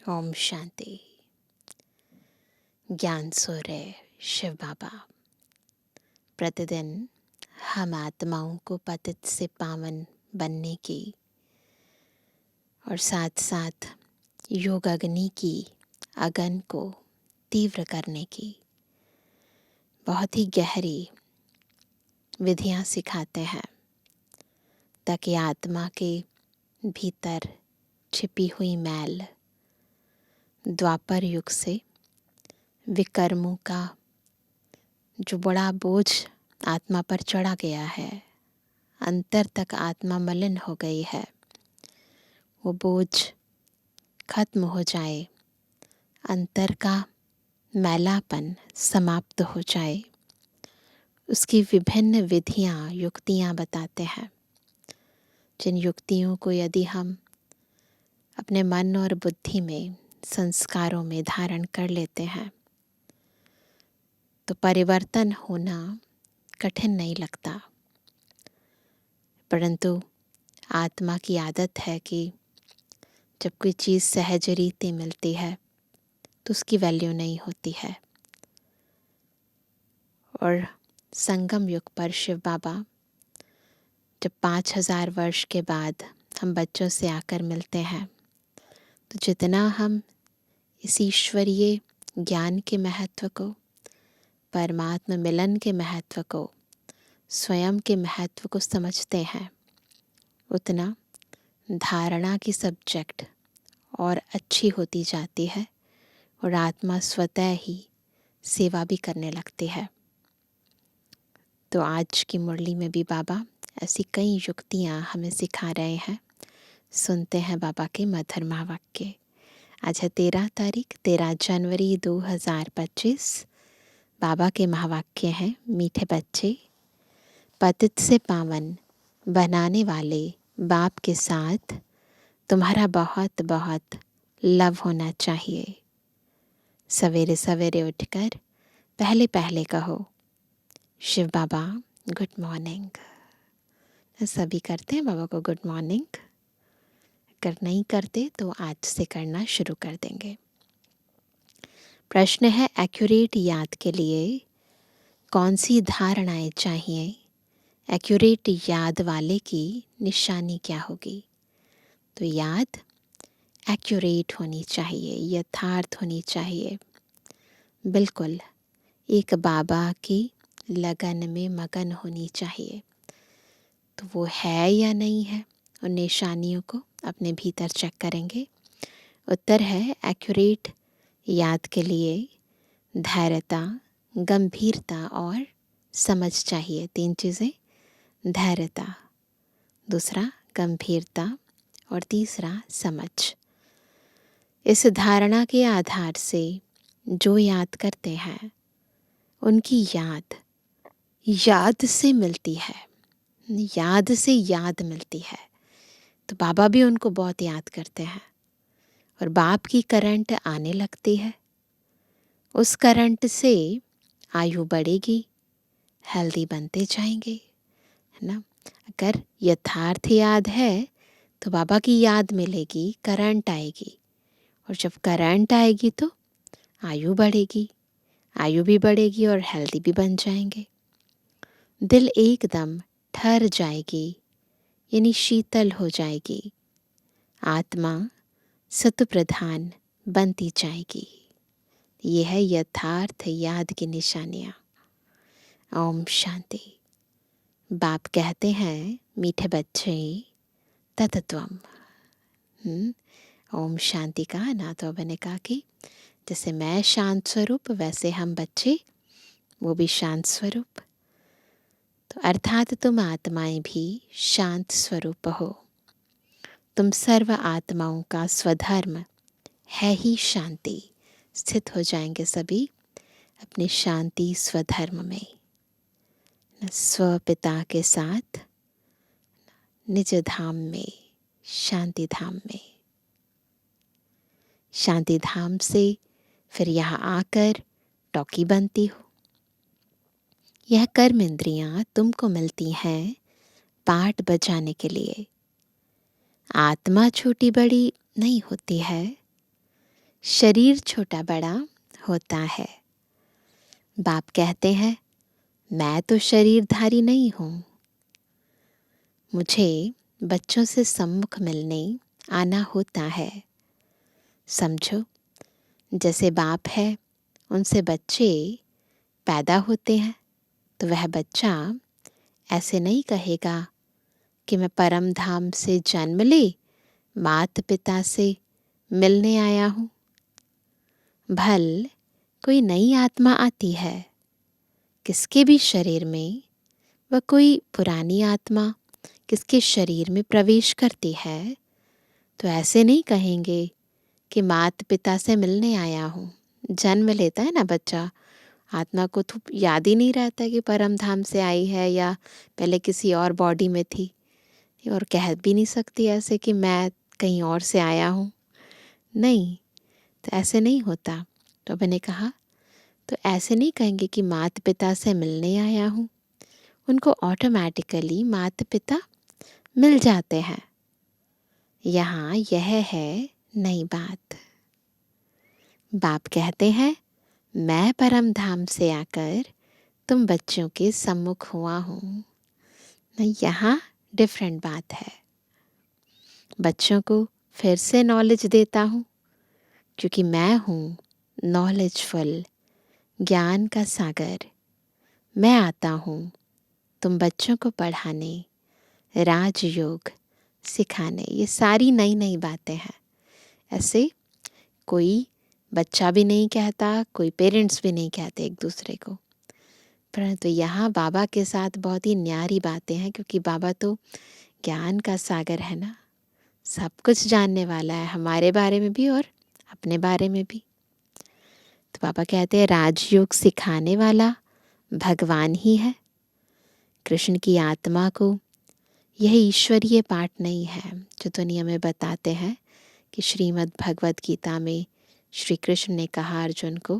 ओम शांति। ज्ञान सूर्य शिव बाबा। प्रतिदिन हम आत्माओं को पतित से पावन बनने की और साथ साथ योग अग्नि की अगन को तीव्र करने की बहुत ही गहरी विधियां सिखाते हैं, ताकि आत्मा के भीतर छिपी हुई मैल द्वापर युग से विकर्मों का जो बड़ा बोझ आत्मा पर चढ़ा गया है, अंतर तक आत्मा मलिन हो गई है, वो बोझ खत्म हो जाए, अंतर का मैलापन समाप्त हो जाए। उसकी विभिन्न विधियां युक्तियां बताते हैं, जिन युक्तियों को यदि हम अपने मन और बुद्धि में संस्कारों में धारण कर लेते हैं तो परिवर्तन होना कठिन नहीं लगता। परंतु आत्मा की आदत है कि जब कोई चीज़ सहज रीति मिलती है तो उसकी वैल्यू नहीं होती है। और संगम युग पर शिव बाबा जब 5000 वर्ष के बाद हम बच्चों से आकर मिलते हैं, तो जितना हम इस ईश्वरीय ज्ञान के महत्व को, परमात्मा मिलन के महत्व को, स्वयं के महत्व को समझते हैं, उतना धारणा की सब्जेक्ट और अच्छी होती जाती है और आत्मा स्वतः ही सेवा भी करने लगती है। तो आज की मुरली में भी बाबा ऐसी कई युक्तियाँ हमें सिखा रहे हैं। सुनते हैं बाबा के मधुर महावाक्य। आज है 13 जनवरी 2025। बाबा के महावाक्य हैं, मीठे बच्चे, पतित से पावन बनाने वाले बाप के साथ तुम्हारा बहुत बहुत लव होना चाहिए। सवेरे सवेरे उठकर पहले पहले कहो शिव बाबा गुड मॉर्निंग। सभी करते हैं बाबा को गुड मॉर्निंग। अगर नहीं करते तो आज से करना शुरू कर देंगे। प्रश्न है, एक्यूरेट याद के लिए कौन सी धारणाएं चाहिए? एक्यूरेट याद वाले की निशानी क्या होगी? तो याद एक्यूरेट होनी चाहिए, यथार्थ होनी चाहिए, बिल्कुल एक बाबा की लगन में मगन होनी चाहिए। तो वो है या नहीं है, उन निशानियों को अपने भीतर चेक करेंगे। उत्तर है, एक्यूरेट याद के लिए धैर्यता, गंभीरता और समझ चाहिए। 3 चीज़ें, धैर्यता, दूसरा गंभीरता और तीसरा समझ। इस धारणा के आधार से जो याद करते हैं उनकी याद से मिलती है, याद से याद मिलती है। तो बाबा भी उनको बहुत याद करते हैं और बाप की करंट आने लगती है। उस करंट से आयु बढ़ेगी, हेल्दी बनते जाएंगे, है ना। अगर यथार्थ याद है तो बाबा की याद मिलेगी, करंट आएगी, और जब करंट आएगी तो आयु बढ़ेगी, आयु भी बढ़ेगी और हेल्दी भी बन जाएंगे। दिल एकदम ठहर जाएगी, यानी शीतल हो जाएगी। आत्मा सत्व प्रधान बनती जाएगी। ये है यथार्थ याद की निशानियाँ। ओम शांति। बाप कहते हैं, मीठे बच्चे, ततत्वम। ओम शांति का ना तो मैंने कहा कि जैसे मैं शांत स्वरूप, वैसे हम बच्चे वो भी शांत स्वरूप। तो अर्थात तुम आत्माएं भी शांत स्वरूप हो। तुम सर्व आत्माओं का स्वधर्म है ही शांति। स्थित हो जाएंगे सभी अपने शांति स्वधर्म में, स्व पिता के साथ निज धाम में, शांति धाम में। शांति धाम से फिर यहाँ आकर टॉकी बनती हो। यह कर्म इंद्रियां तुमको मिलती हैं पाठ बजाने के लिए। आत्मा छोटी बड़ी नहीं होती है, शरीर छोटा बड़ा होता है। बाप कहते हैं, मैं तो शरीरधारी नहीं हूँ। मुझे बच्चों से सम्मुख मिलने आना होता है। समझो, जैसे बाप है, उनसे बच्चे पैदा होते हैं, तो वह बच्चा ऐसे नहीं कहेगा कि मैं परम धाम से जन्म ले माता पिता से मिलने आया हूँ। भल कोई नई आत्मा आती है, किसके भी शरीर में वह कोई पुरानी आत्मा किसके शरीर में प्रवेश करती है, तो ऐसे नहीं कहेंगे कि माता पिता से मिलने आया हूँ। जन्म लेता है ना बच्चा, आत्मा को तो याद ही नहीं रहता कि परम धाम से आई है या पहले किसी और बॉडी में थी, और कह भी नहीं सकती ऐसे कि मैं कहीं और से आया हूँ। नहीं, तो ऐसे नहीं होता। तो मैंने कहा, तो ऐसे नहीं कहेंगे कि माता पिता से मिलने आया हूँ। उनको ऑटोमेटिकली माता पिता मिल जाते हैं। यहाँ यह है नई बात। बाप कहते हैं, मैं परम धाम से आकर तुम बच्चों के सम्मुख हुआ हूँ। यहाँ डिफरेंट बात है। बच्चों को फिर से नॉलेज देता हूँ, क्योंकि मैं हूँ नॉलेजफुल, ज्ञान का सागर। मैं आता हूँ तुम बच्चों को पढ़ाने, राजयोग सिखाने। ये सारी नई नई बातें हैं। ऐसे कोई बच्चा भी नहीं कहता, कोई पेरेंट्स भी नहीं कहते एक दूसरे को। परंतु यहाँ बाबा के साथ बहुत ही न्यारी बातें हैं, क्योंकि बाबा तो ज्ञान का सागर है ना, सब कुछ जानने वाला है, हमारे बारे में भी और अपने बारे में भी। तो बाबा कहते हैं, राजयोग सिखाने वाला भगवान ही है। कृष्ण की आत्मा को यह ईश्वरीय पाठ नहीं है जो दुनिया में बताते हैं कि श्रीमद् भगवद गीता में श्री कृष्ण ने कहा अर्जुन को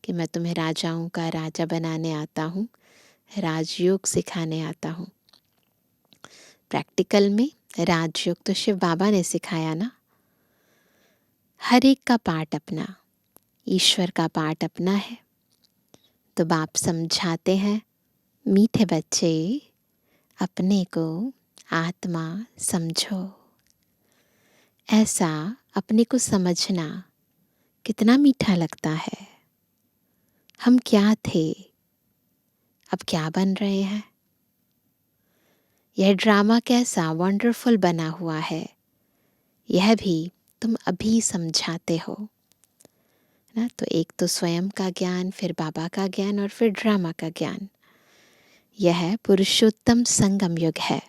कि मैं तुम्हें राजाओं का राजा बनाने आता हूँ, राजयोग सिखाने आता हूँ। प्रैक्टिकल में राजयोग तो शिव बाबा ने सिखाया ना। हर एक का पाठ अपना, ईश्वर का पाठ अपना है। तो बाप समझाते हैं, मीठे बच्चे अपने को आत्मा समझो। ऐसा अपने को समझना कितना मीठा लगता है। हम क्या थे, अब क्या बन रहे हैं। यह ड्रामा कैसा वंडरफुल बना हुआ है, यह भी तुम अभी समझाते हो ना। तो एक तो स्वयं का ज्ञान, फिर बाबा का ज्ञान, और फिर ड्रामा का ज्ञान। यह पुरुषोत्तम संगम युग है।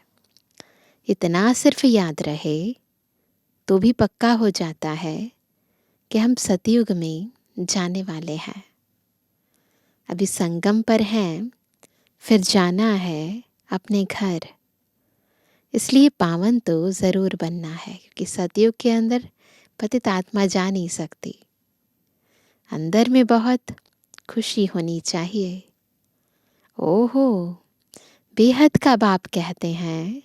इतना सिर्फ याद रहे तो भी पक्का हो जाता है कि हम सतयुग में जाने वाले हैं। अभी संगम पर हैं, फिर जाना है अपने घर। इसलिए पावन तो ज़रूर बनना है, क्योंकि सतयुग के अंदर पतित आत्मा जा नहीं सकती। अंदर में बहुत खुशी होनी चाहिए। ओहो, बेहद का बाप कहते हैं,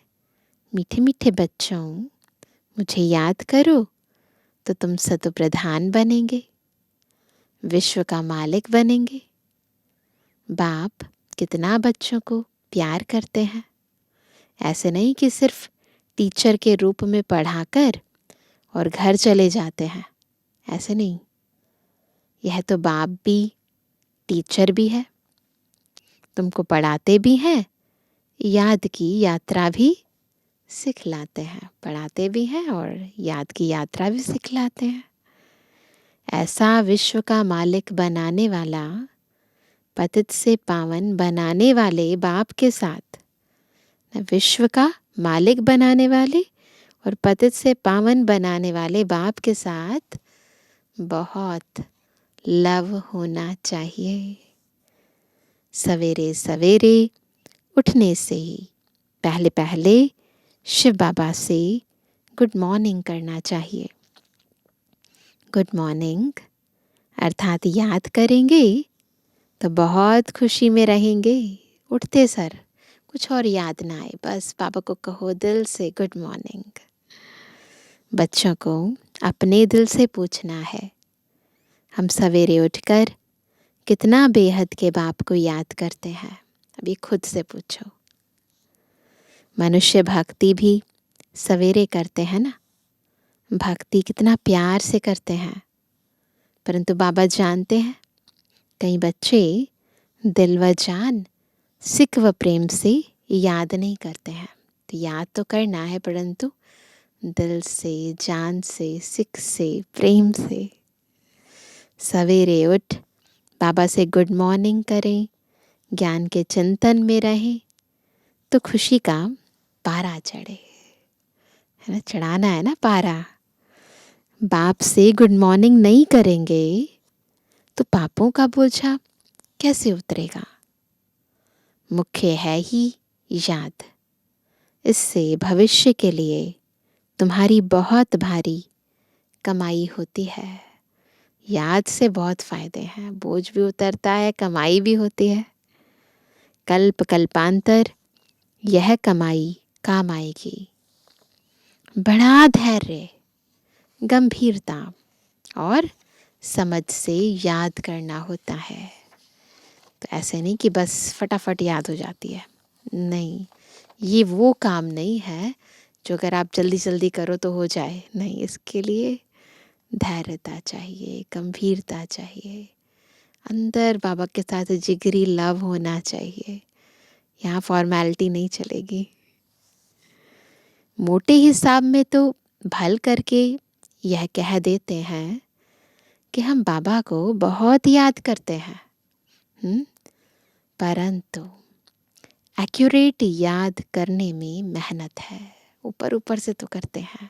मीठे मीठे बच्चों, मुझे याद करो तो तुम सतो प्रधान बनेंगे, विश्व का मालिक बनेंगे। बाप कितना बच्चों को प्यार करते हैं। ऐसे नहीं कि सिर्फ टीचर के रूप में पढ़ाकर और घर चले जाते हैं, ऐसे नहीं। यह तो बाप भी टीचर भी है, तुमको पढ़ाते भी हैं, याद की यात्रा भी सिखलाते हैं। पढ़ाते भी हैं और याद की यात्रा भी सिखलाते हैं। ऐसा विश्व का मालिक बनाने वाला, पतित से पावन बनाने वाले बाप के साथ, विश्व का मालिक बनाने वाले और पतित से पावन बनाने वाले बाप के साथ बहुत लव होना चाहिए। सवेरे सवेरे उठने से ही पहले पहले शिव बाबा से गुड मॉर्निंग करना चाहिए। गुड मॉर्निंग अर्थात याद करेंगे तो बहुत खुशी में रहेंगे। उठते सर कुछ और याद ना आए, बस बाबा को कहो दिल से गुड मॉर्निंग। बच्चों को अपने दिल से पूछना है, हम सवेरे उठकर कितना बेहद के बाप को याद करते हैं? अभी खुद से पूछो। मनुष्य भक्ति भी सवेरे करते हैं ना, भक्ति कितना प्यार से करते हैं, परंतु बाबा जानते हैं कई बच्चे दिल व जान, सिक व प्रेम से याद नहीं करते हैं। तो याद तो करना है, परंतु दिल से, जान से, सिक से, प्रेम से। सवेरे उठ बाबा से गुड मॉर्निंग करें, ज्ञान के चिंतन में रहें, तो खुशी का पारा चढ़े, है ना? चढ़ाना है ना पारा। बाप से गुड मॉर्निंग नहीं करेंगे तो पापों का बोझा कैसे उतरेगा? मुख्य है ही याद। इससे भविष्य के लिए तुम्हारी बहुत भारी कमाई होती है। याद से बहुत फायदे हैं, बोझ भी उतरता है, कमाई भी होती है। कल्प कल्पांतर यह कमाई काम आएगी। बड़ा धैर्य, गंभीरता और समझ से याद करना होता है। तो ऐसे नहीं कि बस फटाफट याद हो जाती है, नहीं, ये वो काम नहीं है जो अगर आप जल्दी जल्दी करो तो हो जाए। नहीं, इसके लिए धैर्यता चाहिए, गंभीरता चाहिए, अंदर बाबा के साथ जिगरी लव होना चाहिए। यहाँ फॉर्मेलिटी नहीं चलेगी। मोटे हिसाब में तो भल करके यह कह देते हैं कि हम बाबा को बहुत याद करते हैं, परंतु एक्यूरेट याद करने में मेहनत है। ऊपर ऊपर से तो करते हैं,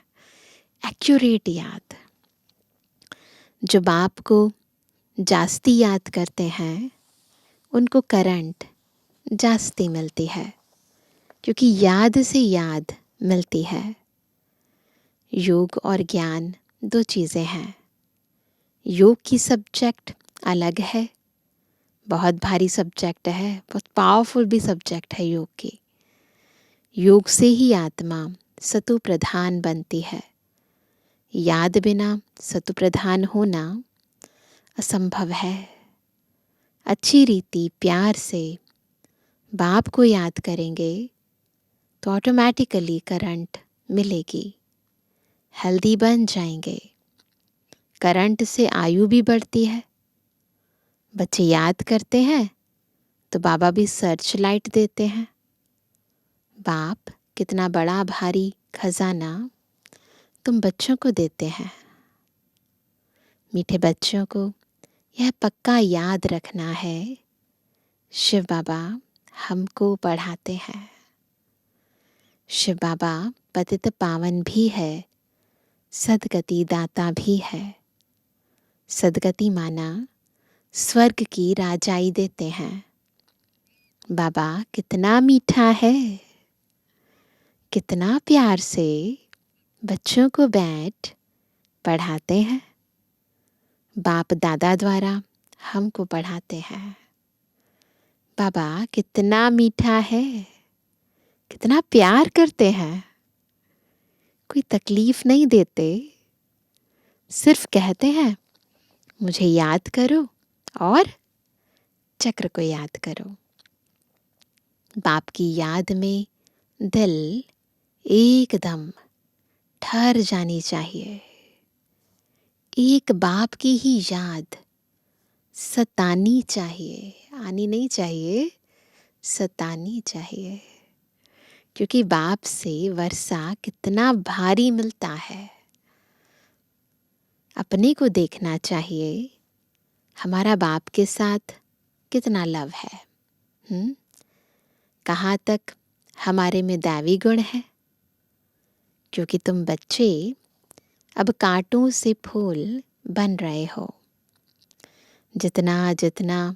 एक्यूरेट याद। जो बाप को जास्ती याद करते हैं उनको करंट जास्ती मिलती है, क्योंकि याद से याद मिलती है। योग और ज्ञान दो चीज़ें हैं। योग की सब्जेक्ट अलग है, बहुत भारी सब्जेक्ट है, बहुत पावरफुल भी सब्जेक्ट है योग की। योग से ही आत्मा सतु प्रधान बनती है। याद बिना सतु प्रधान होना असंभव है। अच्छी रीति प्यार से बाप को याद करेंगे तो ऑटोमेटिकली करंट मिलेगी, हेल्दी बन जाएंगे। करंट से आयु भी बढ़ती है। बच्चे याद करते हैं तो बाबा भी सर्च लाइट देते हैं। बाप कितना बड़ा भारी खजाना तुम बच्चों को देते हैं। मीठे बच्चों को यह पक्का याद रखना है, शिव बाबा हमको पढ़ाते हैं। शिव बाबा पतित पावन भी है, सदगति दाता भी है। सदगति माना स्वर्ग की राजाई देते हैं। बाबा कितना मीठा है, कितना प्यार से बच्चों को बैठ पढ़ाते हैं। बाप दादा द्वारा हमको पढ़ाते हैं। बाबा कितना मीठा है, कितना प्यार करते हैं। कोई तकलीफ नहीं देते, सिर्फ कहते हैं मुझे याद करो और चक्र को याद करो। बाप की याद में दिल एकदम ठहर जानी चाहिए। एक बाप की ही याद सतानी चाहिए, आनी नहीं चाहिए, सतानी चाहिए। क्योंकि बाप से वर्षा कितना भारी मिलता है। अपने को देखना चाहिए हमारा बाप के साथ कितना लव है। कहाँ तक हमारे में दैवी गुण है। क्योंकि तुम बच्चे अब कांटों से फूल बन रहे हो। जितना जितना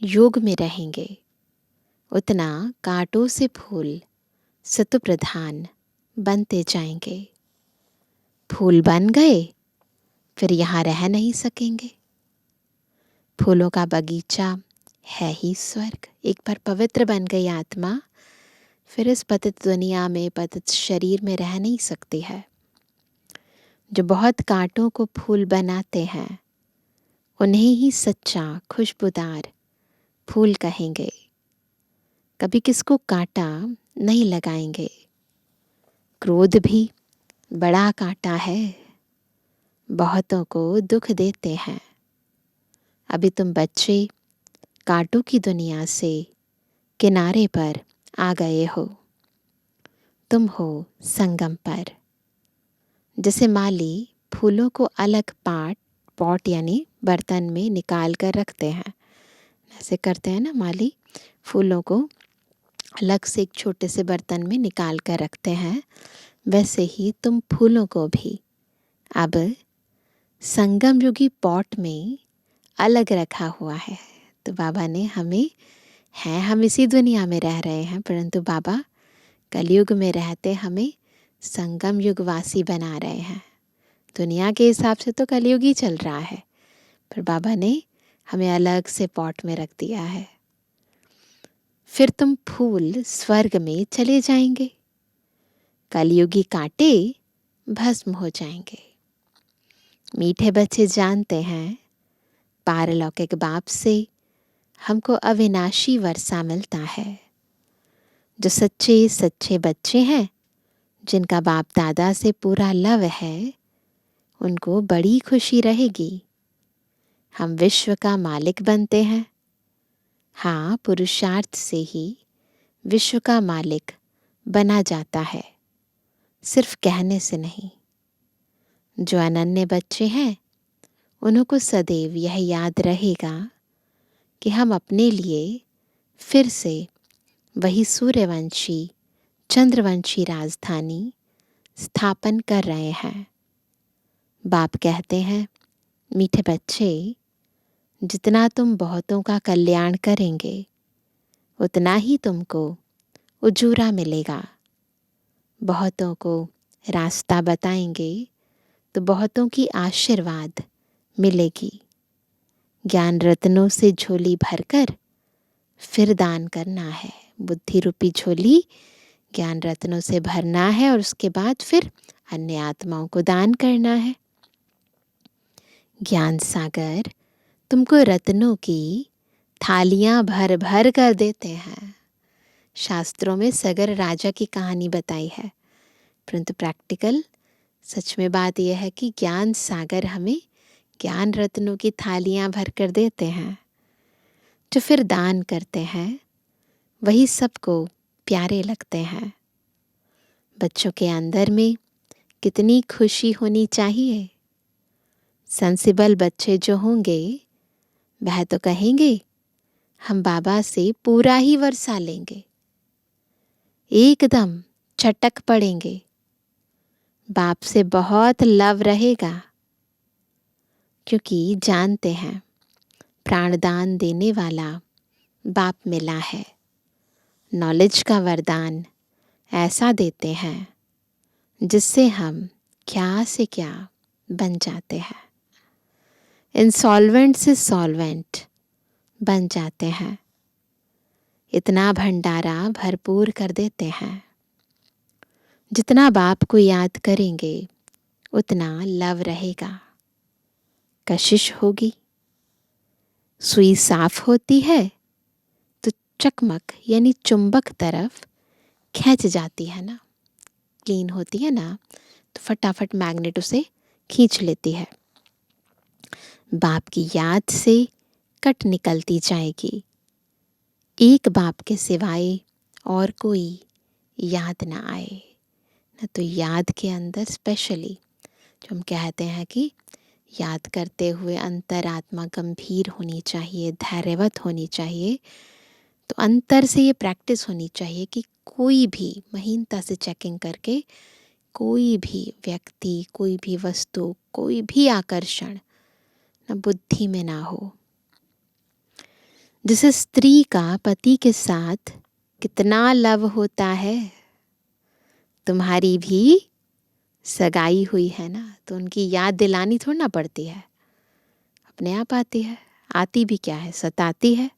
योग में रहेंगे उतना कांटों से फूल सतु प्रधान बनते जाएंगे। फूल बन गए फिर यहाँ रह नहीं सकेंगे। फूलों का बगीचा है ही स्वर्ग। एक बार पवित्र बन गई आत्मा फिर इस पतित दुनिया में, पतित शरीर में रह नहीं सकती है। जो बहुत कांटों को फूल बनाते हैं उन्हें ही सच्चा खुशबूदार फूल कहेंगे। कभी किसको कांटा नहीं लगाएंगे। क्रोध भी बड़ा कांटा है, बहुतों को दुख देते हैं। अभी तुम बच्चे कांटों की दुनिया से किनारे पर आ गए हो। तुम हो संगम पर। जैसे माली फूलों को अलग पॉट यानी बर्तन में निकाल कर रखते हैं, ऐसे करते हैं ना माली, फूलों को अलग से एक छोटे से बर्तन में निकाल कर रखते हैं, वैसे ही तुम फूलों को भी अब संगम युगी पॉट में अलग रखा हुआ है। तो बाबा ने हम इसी दुनिया में रह रहे हैं, परंतु बाबा कलयुग में रहते हमें संगम युग वासी बना रहे हैं। दुनिया के हिसाब से तो कलयुग ही चल रहा है, पर बाबा ने हमें अलग से पॉट में रख दिया है। फिर तुम फूल स्वर्ग में चले जाएंगे, कलयुगी कांटे भस्म हो जाएंगे। मीठे बच्चे जानते हैं पारलौकिक बाप से हमको अविनाशी वर्षा मिलता है। जो सच्चे सच्चे बच्चे हैं, जिनका बाप दादा से पूरा लव है, उनको बड़ी खुशी रहेगी। हम विश्व का मालिक बनते हैं। हाँ, पुरुषार्थ से ही विश्व का मालिक बना जाता है, सिर्फ कहने से नहीं। जो अनन्य बच्चे हैं, उन्हों को सदैव यह याद रहेगा कि हम अपने लिए फिर से वही सूर्यवंशी चंद्रवंशी राजधानी स्थापन कर रहे हैं। बाप कहते हैं, मीठे बच्चे, जितना तुम बहुतों का कल्याण करेंगे, उतना ही तुमको उजूरा मिलेगा। बहुतों को रास्ता बताएंगे तो बहुतों की आशीर्वाद मिलेगी। ज्ञान रत्नों से झोली भरकर फिर दान करना है। बुद्धि रूपी झोली ज्ञान रत्नों से भरना है और उसके बाद फिर अन्य आत्माओं को दान करना है। ज्ञान सागर तुमको रत्नों की थालियां भर भर कर देते हैं। शास्त्रों में सगर राजा की कहानी बताई है, परंतु प्रैक्टिकल सच में बात यह है कि ज्ञान सागर हमें ज्ञान रत्नों की थालियां भर कर देते हैं। जो फिर दान करते हैं वही सबको प्यारे लगते हैं। बच्चों के अंदर में कितनी खुशी होनी चाहिए। सेंसिबल बच्चे जो होंगे वह तो कहेंगे हम बाबा से पूरा ही वर्षा लेंगे, एकदम चटक पड़ेंगे, बाप से बहुत लव रहेगा, क्योंकि जानते हैं प्राणदान देने वाला बाप मिला है। नॉलेज का वरदान ऐसा देते हैं जिससे हम क्या से क्या बन जाते हैं। इंसॉल्वेंट से सॉल्वेंट बन जाते हैं। इतना भंडारा भरपूर कर देते हैं। जितना बाप को याद करेंगे उतना लव रहेगा। कशिश होगी, सुई साफ होती है तो चकमक यानी चुंबक तरफ खींच जाती है ना, क्लीन होती है ना, तो फटाफट मैग्नेट उसे खींच लेती है। बाप की याद से कट निकलती जाएगी। एक बाप के सिवाय और कोई याद ना आए ना। तो याद के अंदर स्पेशली जो हम कहते हैं कि याद करते हुए अंतरात्मा गंभीर होनी चाहिए, धैर्यवत होनी चाहिए। तो अंतर से ये प्रैक्टिस होनी चाहिए कि कोई भी महीनता से चेकिंग करके कोई भी व्यक्ति, कोई भी वस्तु, कोई भी आकर्षण ना बुद्धि में ना हो। जैसे स्त्री का पति के साथ कितना लव होता है, तुम्हारी भी सगाई हुई है ना, तो उनकी याद दिलानी थोड़ी ना पड़ती है, अपने आप आती है। आती भी क्या है, सताती है।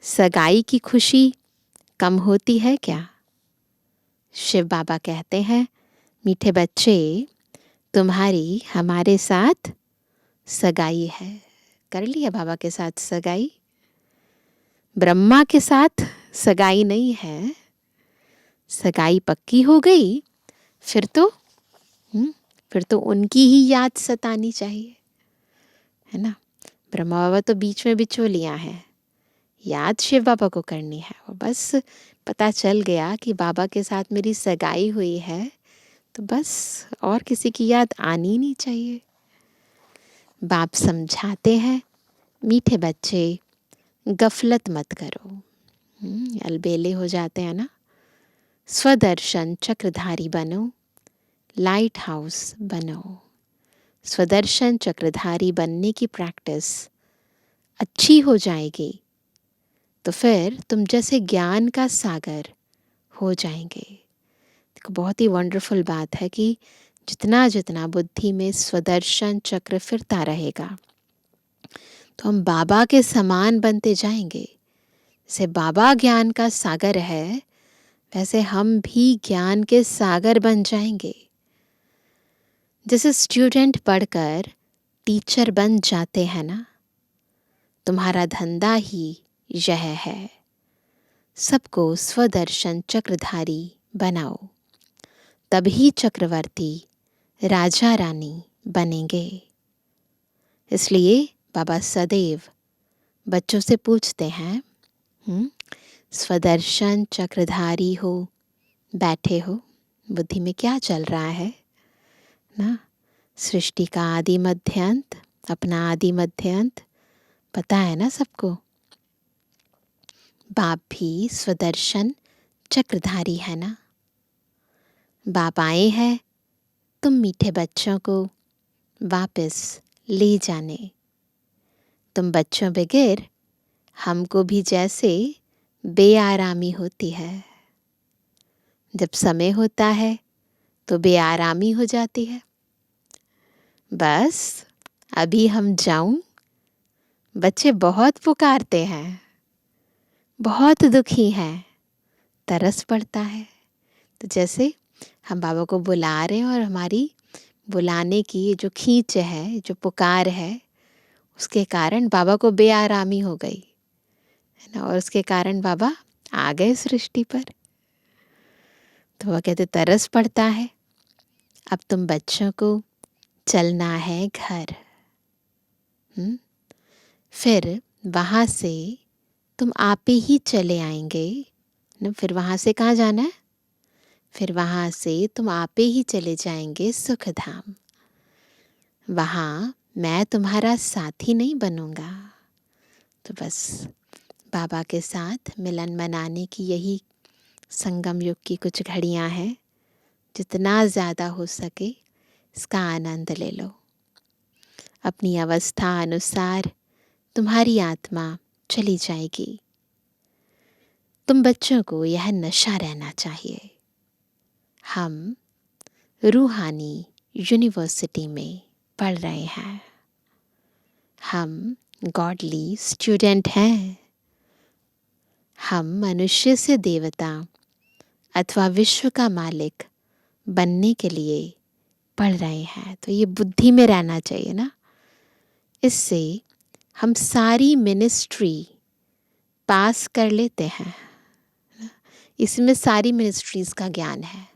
सगाई की खुशी कम होती है क्या? शिव बाबा कहते हैं, मीठे बच्चे, तुम्हारी हमारे साथ सगाई है। कर लिया बाबा के साथ सगाई? ब्रह्मा के साथ सगाई नहीं है, सगाई पक्की हो गई फिर तो फिर तो उनकी ही याद सतानी चाहिए, है ना। ब्रह्मा बाबा तो बीच में बिचौलियां हैं, याद शिव बाबा को करनी है। वो बस पता चल गया कि बाबा के साथ मेरी सगाई हुई है तो बस और किसी की याद आनी नहीं चाहिए। बाप समझाते हैं, मीठे बच्चे गफलत मत करो। अलबेले हो जाते हैं ना। स्वदर्शन चक्रधारी बनो, लाइट हाउस बनो। स्वदर्शन चक्रधारी बनने की प्रैक्टिस अच्छी हो जाएगी तो फिर तुम जैसे ज्ञान का सागर हो जाएंगे। देखो, बहुत ही वंडरफुल बात है कि जितना जितना बुद्धि में स्वदर्शन चक्र फिरता रहेगा तो हम बाबा के समान बनते जाएंगे। जैसे बाबा ज्ञान का सागर है वैसे हम भी ज्ञान के सागर बन जाएंगे। जैसे स्टूडेंट पढ़कर टीचर बन जाते हैं ना, तुम्हारा धंधा ही यह है, सबको स्वदर्शन चक्रधारी बनाओ, तभी चक्रवर्ती राजा रानी बनेंगे। इसलिए बाबा सदैव बच्चों से पूछते हैं, स्वदर्शन चक्रधारी हो, बैठे हो, बुद्धि में क्या चल रहा है ना। सृष्टि का आदि मध्य अंत, अपना आदि मध्य अंत पता है ना सबको। बाप भी स्वदर्शन चक्रधारी है ना। बाप आए हैं तुम मीठे बच्चों को वापस ले जाने। तुम बच्चों बगैर हमको भी जैसे बेआरामी होती है। जब समय होता है तो बेआरामी हो जाती है। बस अभी हम जाऊं, बच्चे बहुत पुकारते हैं, बहुत दुखी हैं, तरस पड़ता है। तो जैसे हम बाबा को बुला रहे हैं और हमारी बुलाने की ये जो खींच है, जो पुकार है, उसके कारण बाबा को बेआरामी हो गई है ना, और उसके कारण बाबा आ गए सृष्टि पर। तो वह कहते तरस पड़ता है, अब तुम बच्चों को चलना है घर। फिर वहाँ से तुम आप ही चले आएंगे ना। फिर वहाँ से कहाँ जाना है? फिर वहाँ से तुम आप ही चले जाएंगे सुखधाम। वहाँ मैं तुम्हारा साथी नहीं बनूंगा। तो बस बाबा के साथ मिलन मनाने की यही संगम युग की कुछ घड़ियां हैं। जितना ज़्यादा हो सके इसका आनंद ले लो। अपनी अवस्था अनुसार तुम्हारी आत्मा चली जाएगी। तुम बच्चों को यह नशा रहना चाहिए, हम रूहानी यूनिवर्सिटी में पढ़ रहे हैं, हम गॉडली स्टूडेंट हैं, हम मनुष्य से देवता अथवा विश्व का मालिक बनने के लिए पढ़ रहे हैं। तो ये बुद्धि में रहना चाहिए ना। इससे हम सारी मिनिस्ट्री पास कर लेते हैं। इसमें सारी मिनिस्ट्रीज का ज्ञान है।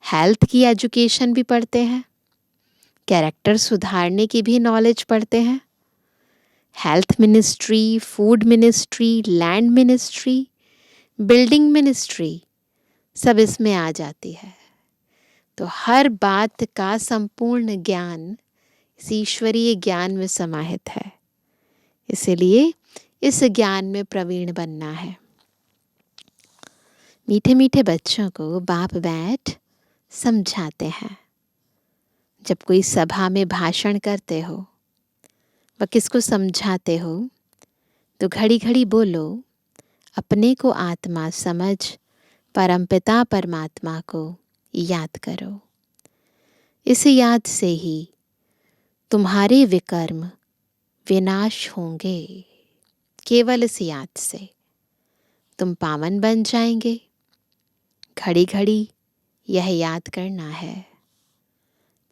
हेल्थ की एजुकेशन भी पढ़ते हैं, कैरेक्टर सुधारने की भी नॉलेज पढ़ते हैं। Health ministry, food ministry, land ministry, building ministry सब इसमें आ जाती है। तो हर बात का संपूर्ण ज्ञान इस ईश्वरीय ज्ञान में समाहित है। इसलिए इस ज्ञान में प्रवीण बनना है। मीठे मीठे बच्चों को बाप बैठ समझाते हैं। जब कोई सभा में भाषण करते हो व किसको समझाते हो तो घड़ी घड़ी बोलो, अपने को आत्मा समझ परमपिता परमात्मा को याद करो। इस याद से ही तुम्हारे विकर्म विनाश होंगे। केवल इस याद से तुम पावन बन जाएंगे। घड़ी घड़ी यह याद करना है।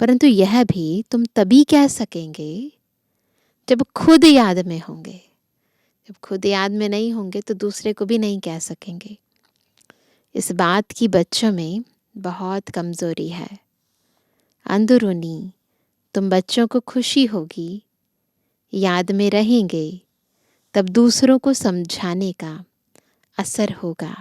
परंतु यह भी तुम तभी कह सकेंगे जब खुद याद में होंगे। जब खुद याद में नहीं होंगे तो दूसरे को भी नहीं कह सकेंगे। इस बात की बच्चों में बहुत कमज़ोरी है। अंदरूनी तुम बच्चों को खुशी होगी, याद में रहेंगे, तब दूसरों को समझाने का असर होगा।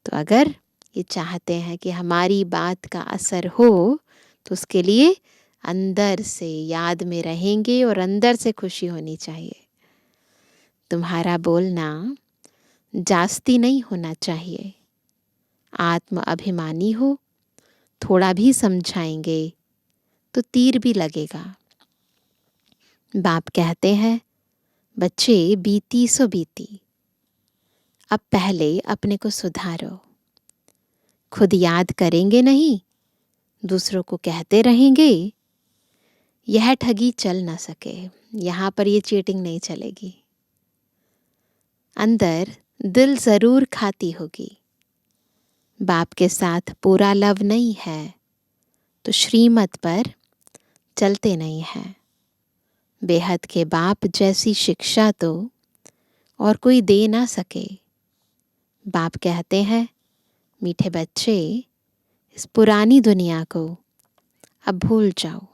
तो अगर ये चाहते हैं कि हमारी बात का असर हो तो उसके लिए अंदर से याद में रहेंगे और अंदर से खुशी होनी चाहिए। तुम्हारा बोलना जास्ती नहीं होना चाहिए। आत्म अभिमानी हो, थोड़ा भी समझाएंगे तो तीर भी लगेगा। बाप कहते हैं, बच्चे बीती सो बीती, अब पहले अपने को सुधारो। खुद याद करेंगे नहीं, दूसरों को कहते रहेंगे, यह ठगी चल ना सके। यहाँ पर ये चीटिंग नहीं चलेगी। अंदर दिल जरूर खाती होगी। बाप के साथ पूरा लव नहीं है तो श्रीमत पर चलते नहीं हैं। बेहद के बाप जैसी शिक्षा तो और कोई दे ना सके। बाप कहते हैं, मीठे बच्चे, इस पुरानी दुनिया को अब भूल जाओ।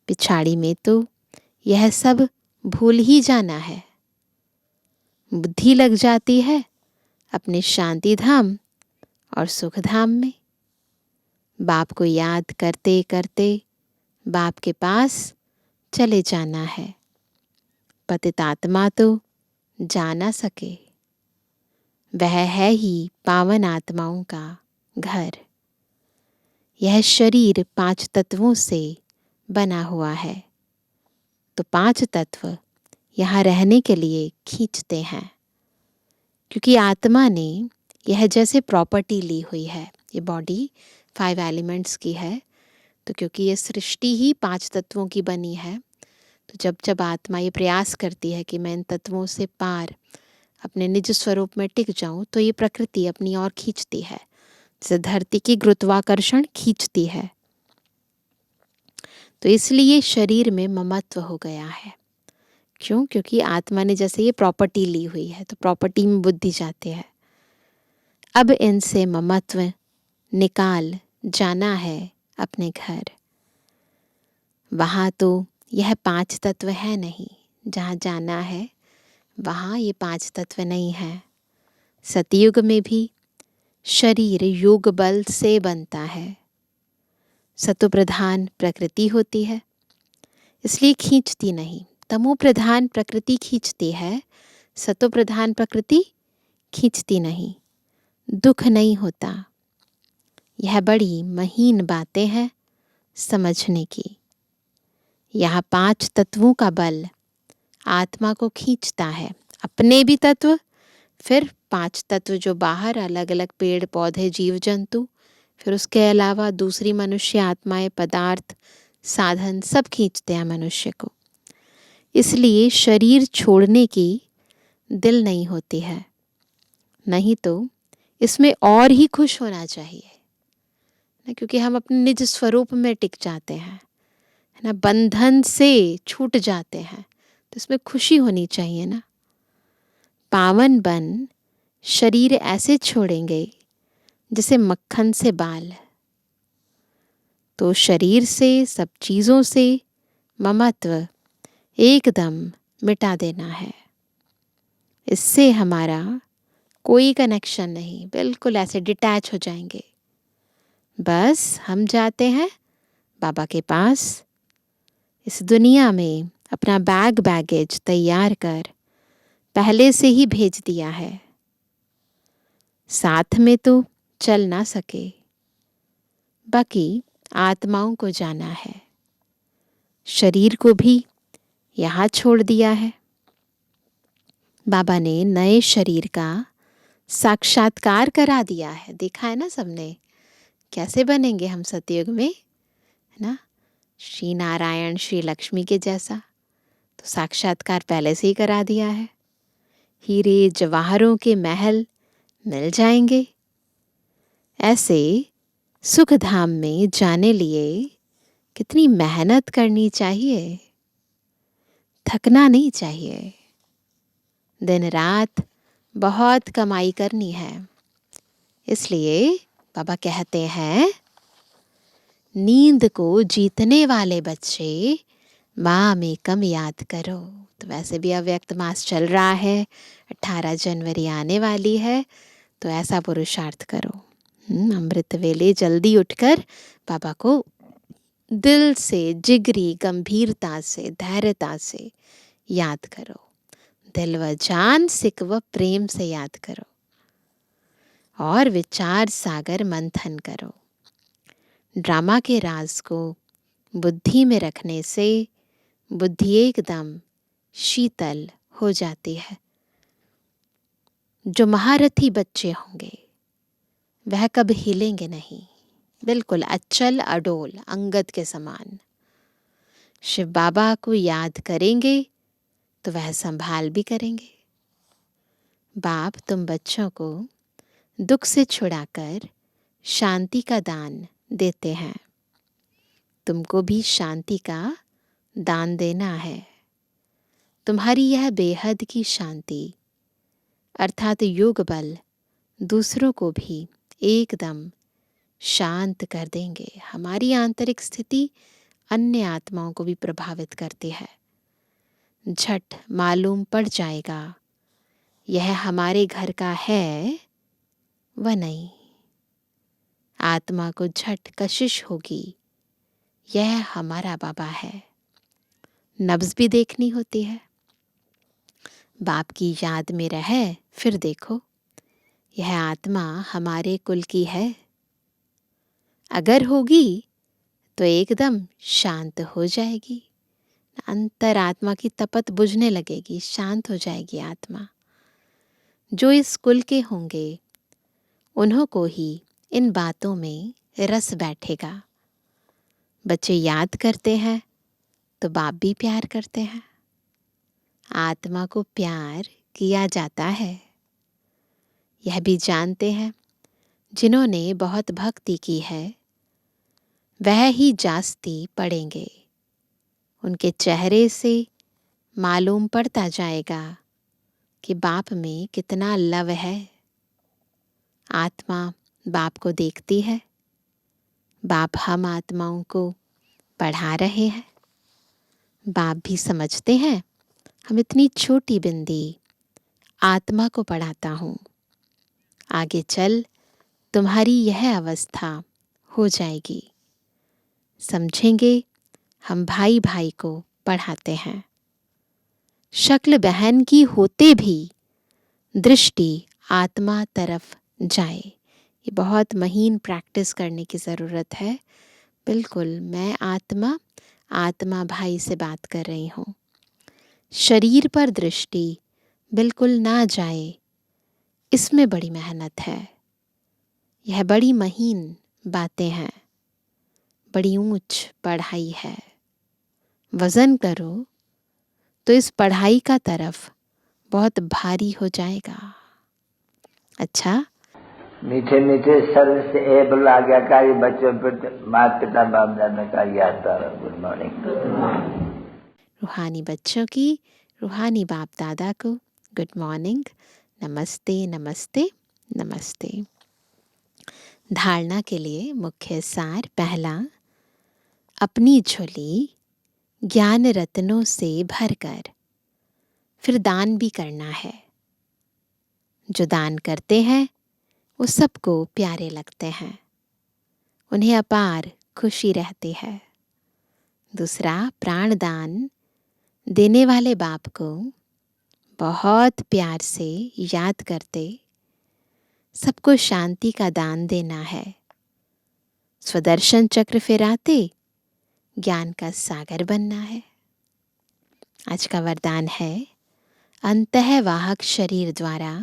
पिछाड़ी में तो यह सब भूल ही जाना है। बुद्धि लग जाती है अपने शांति धाम और सुख धाम में। बाप को याद करते करते बाप के पास चले जाना है। पतित आत्मा तो जा ना सके। वह है ही पावन आत्माओं का घर। यह शरीर 5 तत्वों से बना हुआ है, तो 5 तत्व यहाँ रहने के लिए खींचते हैं, क्योंकि आत्मा ने यह जैसे प्रॉपर्टी ली हुई है। ये बॉडी 5 एलिमेंट्स की है, तो क्योंकि ये सृष्टि ही 5 तत्वों की बनी है, तो जब जब आत्मा ये प्रयास करती है कि मैं इन तत्वों से पार अपने निज स्वरूप में टिक जाऊं, तो ये प्रकृति अपनी ओर खींचती है, जैसे धरती की गुरुत्वाकर्षण खींचती है। तो इसलिए शरीर में ममत्व हो गया है। क्यों? क्योंकि आत्मा ने जैसे ये प्रॉपर्टी ली हुई है, तो प्रॉपर्टी में बुद्धि जाती है। अब इनसे ममत्व निकाल जाना है अपने घर। वहाँ तो यह 5 तत्व है नहीं। जहाँ जाना है वहाँ ये 5 तत्व नहीं है। सतयुग में भी शरीर योग बल से बनता है। सतो प्रधान प्रकृति होती है, इसलिए खींचती नहीं। तमो प्रधान प्रकृति खींचती है, सतो प्रधान प्रकृति खींचती नहीं। दुख नहीं होता। यह बड़ी महीन बातें हैं समझने की। यह 5 तत्वों का बल आत्मा को खींचता है। अपने भी तत्व, फिर 5 तत्व जो बाहर अलग अलग पेड़ पौधे जीव जंतु, फिर उसके अलावा दूसरी मनुष्य आत्माएं, पदार्थ, साधन सब खींचते हैं मनुष्य को। इसलिए शरीर छोड़ने की दिल नहीं होती है। नहीं तो इसमें और ही खुश होना चाहिए ना, क्योंकि हम अपने निज स्वरूप में टिक जाते हैं, है ना, बंधन से छूट जाते हैं, तो इसमें खुशी होनी चाहिए ना। पावन बन शरीर ऐसे छोड़ेंगे जैसे मक्खन से बाल। तो शरीर से, सब चीज़ों से ममत्व एकदम मिटा देना है। इससे हमारा कोई कनेक्शन नहीं, बिल्कुल ऐसे डिटैच हो जाएंगे। बस हम जाते हैं बाबा के पास। इस दुनिया में अपना बैगेज तैयार कर पहले से ही भेज दिया है। साथ में तो चल ना सके, बाकी आत्माओं को जाना है। शरीर को भी यहाँ छोड़ दिया है। बाबा ने नए शरीर का साक्षात्कार करा दिया है। देखा है ना सबने, कैसे बनेंगे हम सतयुग में, है ना, श्री नारायण श्री लक्ष्मी के जैसा। तो साक्षात्कार पहले से ही करा दिया है। हीरे जवाहरों के महल मिल जाएंगे। ऐसे सुख धाम में जाने लिए कितनी मेहनत करनी चाहिए, थकना नहीं चाहिए। दिन रात बहुत कमाई करनी है। इसलिए बाबा कहते हैं, नींद को जीतने वाले बच्चे माँ एकम याद करो। तो वैसे भी अव्यक्त मास चल रहा है, 18 जनवरी आने वाली है, तो ऐसा पुरुषार्थ करो। अमृत वेले जल्दी उठकर बाबा को दिल से, जिगरी गंभीरता से, धैर्यता से याद करो। दिल व जान, सिक व प्रेम से याद करो और विचार सागर मंथन करो। ड्रामा के राज को बुद्धि में रखने से बुद्धि एकदम शीतल हो जाती है। जो महारथी बच्चे होंगे वह कभी हिलेंगे नहीं, बिल्कुल अचल अडोल अंगद के समान। शिव बाबा को याद करेंगे तो वह संभाल भी करेंगे। बाप तुम बच्चों को दुख से छुड़ाकर शांति का दान देते हैं। तुमको भी शांति का दान देना है। तुम्हारी यह बेहद की शांति अर्थात योग बल दूसरों को भी एकदम शांत कर देंगे। हमारी आंतरिक स्थिति अन्य आत्माओं को भी प्रभावित करती है। झट मालूम पड़ जाएगा यह हमारे घर का है व नहीं। आत्मा को झट कशिश होगी, यह हमारा बाबा है। नब्ज भी देखनी होती है। बाप की याद में रहे, फिर देखो यह आत्मा हमारे कुल की है। अगर होगी तो एकदम शांत हो जाएगी। अंतर आत्मा की तपत बुझने लगेगी, शांत हो जाएगी आत्मा। जो इस कुल के होंगे उन्हों को ही इन बातों में रस बैठेगा। बच्चे याद करते हैं तो बाप भी प्यार करते हैं। आत्मा को प्यार किया जाता है। यह भी जानते हैं जिन्होंने बहुत भक्ति की है वह ही जास्ती पढ़ेंगे। उनके चेहरे से मालूम पड़ता जाएगा कि बाप में कितना लव है। आत्मा बाप को देखती है। बाप हम आत्माओं को पढ़ा रहे हैं। बाप भी समझते हैं हम इतनी छोटी बिंदी आत्मा को पढ़ाता हूँ। आगे चल तुम्हारी यह अवस्था हो जाएगी। समझेंगे हम भाई भाई को पढ़ाते हैं। शक्ल बहन की होते भी दृष्टि आत्मा तरफ जाए। ये बहुत महीन प्रैक्टिस करने की ज़रूरत है। बिल्कुल मैं आत्मा आत्मा भाई से बात कर रही हूँ। शरीर पर दृष्टि बिल्कुल ना जाए, इसमें बड़ी मेहनत है। यह बड़ी महीन बातें हैं, बड़ी ऊंच पढ़ाई है। वज़न करो तो इस पढ़ाई का तरफ बहुत भारी हो जाएगा। अच्छा, मीठे मीठे सर्व से एबल आज्ञाकारी बच्चों पर माता पिता बाप दादा का याद तारा। Good morning. रूहानी बच्चों की रूहानी बाप दादा को गुड मॉर्निंग। नमस्ते नमस्ते नमस्ते। धारणा के लिए मुख्य सार। पहला, अपनी झोली ज्ञान रत्नों से भरकर फिर दान भी करना है। जो दान करते हैं वो सबको प्यारे लगते हैं, उन्हें अपार खुशी रहती है। दूसरा, प्राणदान देने वाले बाप को बहुत प्यार से याद करते सबको शांति का दान देना है। स्वदर्शन चक्र फिराते ज्ञान का सागर बनना है। आज का वरदान है, अंतःवाहक शरीर द्वारा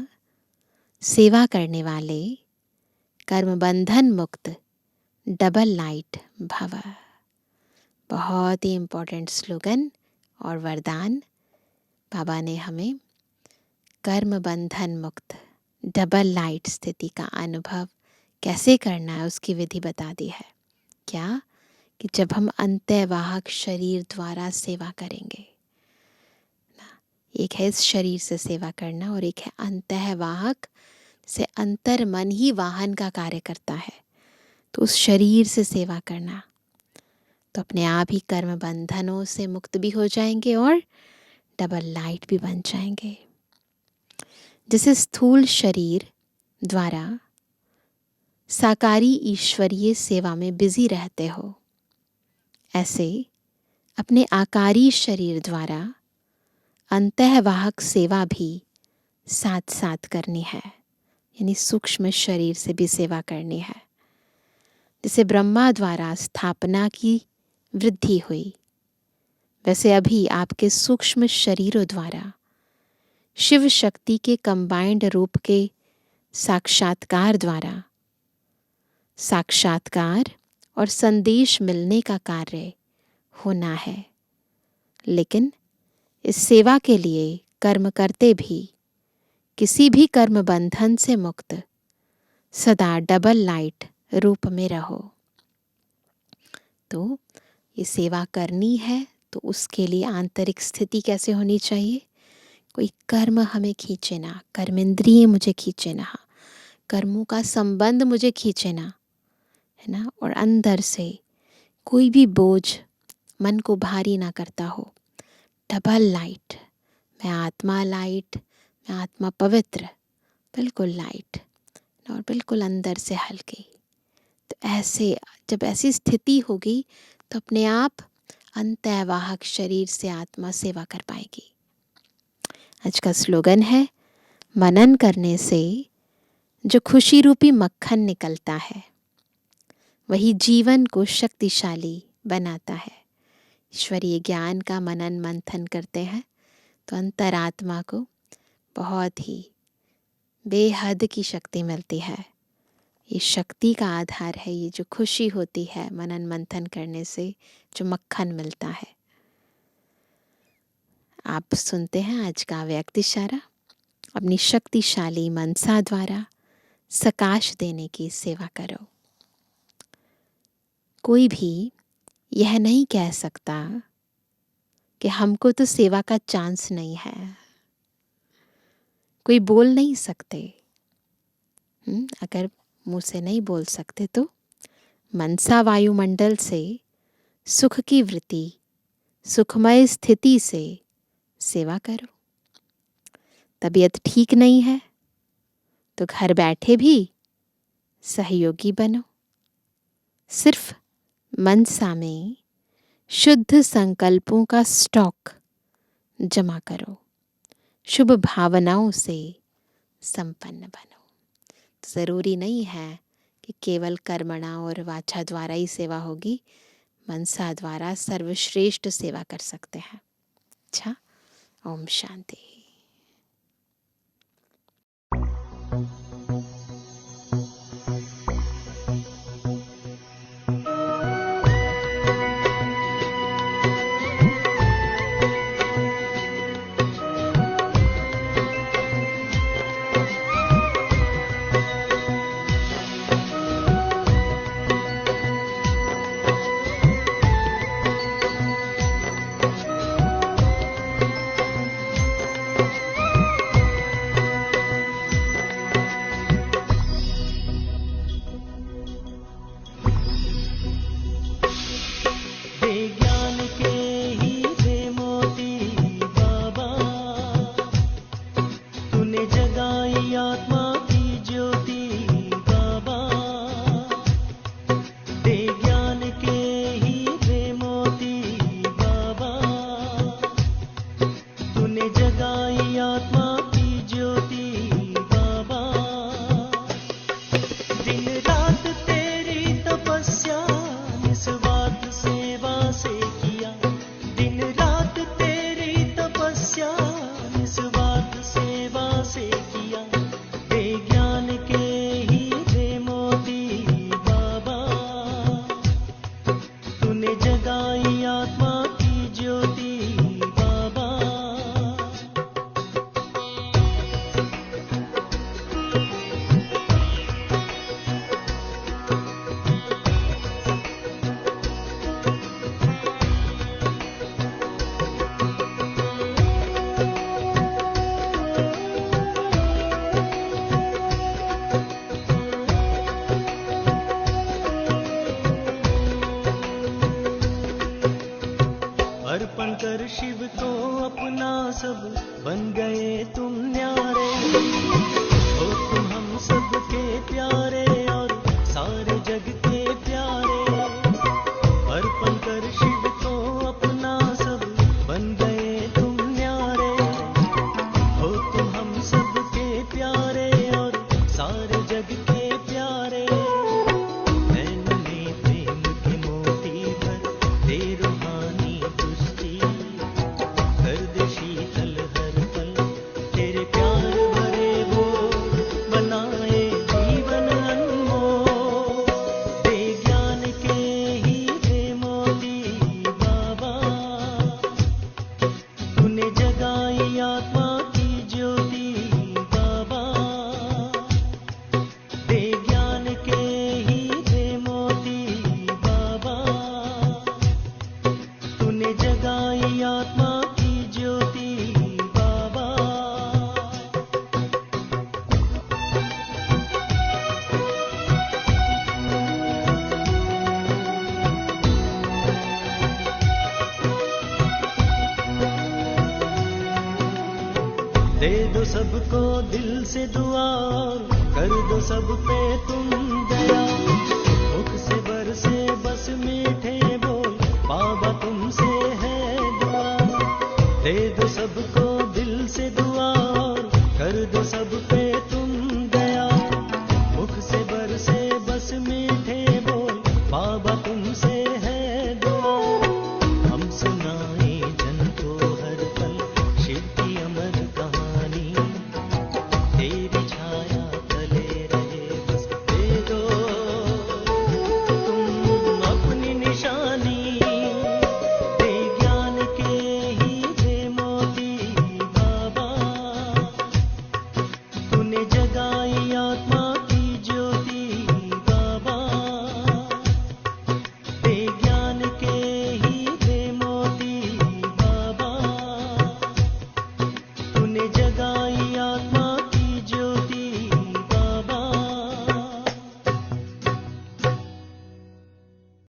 सेवा करने वाले कर्म बंधन मुक्त डबल लाइट भव। बहुत ही इम्पोर्टेंट स्लोगन और वरदान। बाबा ने हमें कर्म बंधन मुक्त डबल लाइट स्थिति का अनुभव कैसे करना है उसकी विधि बता दी है। क्या कि जब हम अंतःवाहक शरीर द्वारा सेवा करेंगे, एक है इस शरीर से सेवा करना और एक है अंतःवाहक से अंतर मन ही वाहन का कार्य करता है, तो उस शरीर से सेवा करना, तो अपने आप ही कर्म बंधनों से मुक्त भी हो जाएंगे और डबल लाइट भी बन जाएंगे। जैसे स्थूल शरीर द्वारा साकारी ईश्वरीय सेवा में बिजी रहते हो, ऐसे अपने आकारी शरीर द्वारा अंतःवाहक सेवा भी साथ साथ करनी है, यानी सूक्ष्म शरीर से भी सेवा करनी है। जैसे ब्रह्मा द्वारा स्थापना की वृद्धि हुई, वैसे अभी आपके सूक्ष्म शरीरों द्वारा शिव शक्ति के कंबाइंड रूप के साक्षात्कार द्वारा साक्षात्कार और संदेश मिलने का कार्य होना है। लेकिन इस सेवा के लिए कर्म करते भी किसी भी कर्म बंधन से मुक्त सदा डबल लाइट रूप में रहो। तो ये सेवा करनी है तो उसके लिए आंतरिक स्थिति कैसे होनी चाहिए? कोई कर्म हमें खींचे ना, कर्मेंद्रिय मुझे खींचे ना, कर्मों का संबंध मुझे खींचे ना, है ना। और अंदर से कोई भी बोझ मन को भारी ना करता हो। डबल लाइट, मैं आत्मा लाइट, मैं आत्मा पवित्र, बिल्कुल लाइट और बिल्कुल अंदर से हल्की। तो ऐसे जब ऐसी स्थिति होगी तो अपने आप अंतःवाहक शरीर से आत्मा सेवा कर पाएगी। आज का स्लोगन है, मनन करने से जो खुशी रूपी मक्खन निकलता है वही जीवन को शक्तिशाली बनाता है। ईश्वरीय ज्ञान का मनन मंथन करते हैं तो अंतरात्मा को बहुत ही बेहद की शक्ति मिलती है। ये शक्ति का आधार है ये जो खुशी होती है मनन मंथन करने से, जो मक्खन मिलता है। आप सुनते हैं आज का व्यक्त इशारा। अपनी शक्तिशाली मनसा द्वारा सकाश देने की सेवा करो। कोई भी यह नहीं कह सकता कि हमको तो सेवा का चांस नहीं है। कोई बोल नहीं सकते। अगर मुंह से नहीं बोल सकते तो मनसा वायुमंडल से सुख की वृत्ति, सुखमय स्थिति से सेवा करो। तबीयत ठीक नहीं है तो घर बैठे भी सहयोगी बनो। सिर्फ मनसा में शुद्ध संकल्पों का स्टॉक जमा करो, शुभ भावनाओं से संपन्न बनो। तो ज़रूरी नहीं है कि केवल कर्मणा और वाचा द्वारा ही सेवा होगी, मनसा द्वारा सर्वश्रेष्ठ सेवा कर सकते हैं। अच्छा, ओम शांति। कर शिव को अपना सब बन गए तुम न्यारे, हो तुम हम सब के प्यारे और सारे जग के प्यारे। अर्पण कर शिव को अपना सब बन गए तुम न्यारे, हो तुम हम सब के प्यारे और सारे जग के प्यारे। नैनों में प्रेम के मोती भर दे रूहानी दृष्टि, कर दे शीतल हर पल तेरे प्यार भरे बोल, बनाए जीवन अनमोल। दे ज्ञान के ही दे मोती बाबा, तूने जगाई आत्मा की ज्योति बाबा। दे ज्ञान के ही दे मोती बाबा, तूने जगाई आत्मा की ज्योति बाबा। दे दो सबको दिल से दुआ और कर दो सब पे तुम दया। मुख से बरसे बस मीठे बोल, बाबा तुमसे है दुआ। दे दो सबको दिल से दुआ और कर दो सब पे तुम दया। मुख से बरसे बस मीठे बोल, बाबा तुमसे